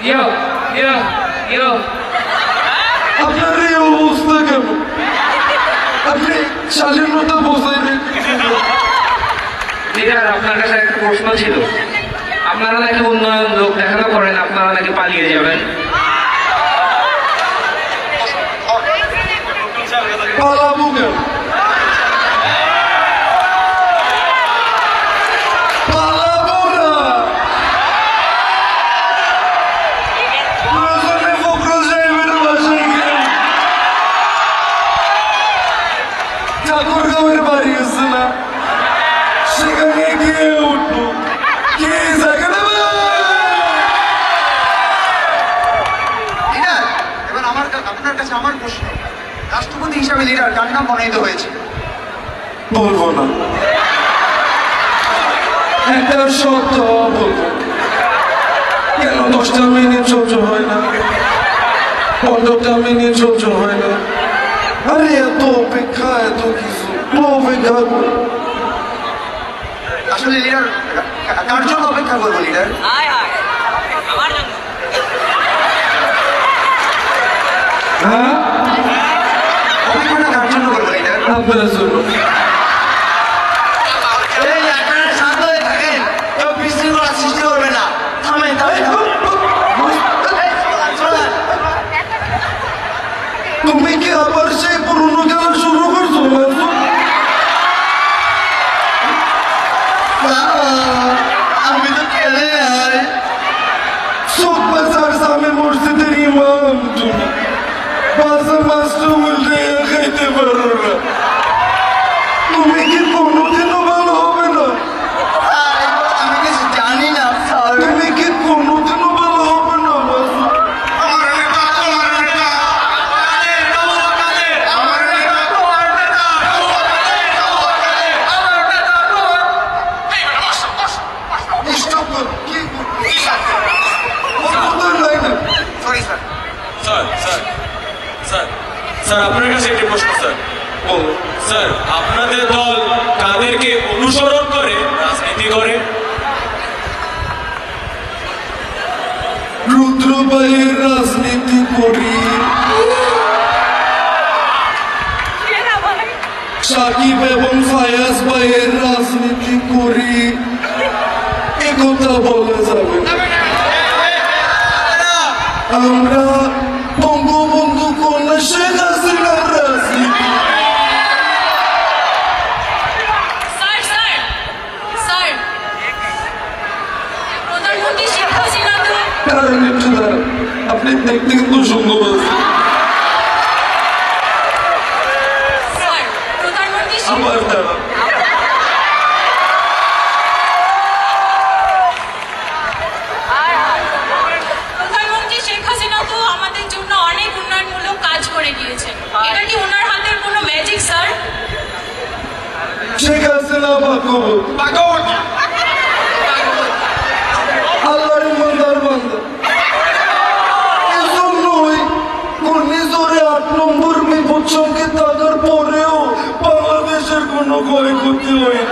ইয়ো ইয়ো ইয়ো আপনার এই অবস্থা কেমন? আপনি স্বাধীনতা বোঝাইলেন। লিডার, আপনার কাছে একটা প্রশ্ন ছিল। আপনারা নাকি উন্নয়ন লোক দেখানো করেন, আপনারা নাকি পালিয়ে যাবেন। পালাবো কেন? পালাবো না। প্রয়োজনে ফখরুল সাহেবের বাসায় গিয়ে ঠাকুরগাঁওয়ের বাড়ি আছে না, সেখানে গিয়ে উঠবো। কি জায়গা দেবে? এবার আপনার কাছে আমার প্রশ্ন, রাষ্ট্রপতি হিসাবে লিডার কার নাম মনোনীত হয়েছে? বলবো না, একটা শব্দ বলবো। কেন 10টা মিনিট সহ্য হয় না, 15টা মিনিট সহ্য হয় না? আরে এত অপেক্ষা, এত কিছু অপেক্ষা। আসলে লিডার কার জন্য অপেক্ষা করবো লিডার? হ্যাঁ, অপেক্ষাটা কার জন্য করবো লিডার? আপনার জন্য। তুমি কি আবার সেই পুরনো খেলা শুরু করছো? আমি তো খেলে চোখ বাজার সামনে মসজিদের ইমাম, তুমি বাসা মাস্টার উল্টে খাইতে পারো না। তুমি কি কোনোদিনও ভালো হবে না? আমি কিছু জানি না স্যার। তুমি কি কোনোদিনও ভালো হবে না? Sorry sir. Sir sir sir sir আপনার কাছে একটি প্রশ্ন স্যার। স্যার, আপনাদের দল কাদেরকে অনুসরণ করে রাজনীতি করে? রুদ্রবাইয়ের রাজনীতি করি, সাকিব এবং ফায়াজ ভাইয়ের রাজনীতি করি, একথা বলা যাবে না। আমরা বঙ্গবন্ধু কন্যা শেখ হাসিনার রাজনীতি। স্যার স্যার স্যার, প্রধানমন্ত্রী শেখ হাসিনা তো দাঁড়ান একটু দাঁড়ান, আপনি দেখতে কিন্তু সুন্দর আছেন। স্যার, প্রধানমন্ত্রী শেখ আবার দাঁড়ান, প্রধানমন্ত্রী শেখ হাসিনা তো আমাদের জন্য অনেক উন্নয়নমূলক কাজ করে গিয়েছেন। এটা কি ওনার হাতের কোনো ম্যাজিক স্যার? শেখ হাসিনা ভাগ্যবতী, আল্লাহর ইমানদার বান্দা। এজন্যই ঘূর্ণিঝড়ে 8 নম্বর বিপদ সংকেত থাকার পরেও বাংলাদেশের কোনো ক্ষয়ক্ষতি হয়নি।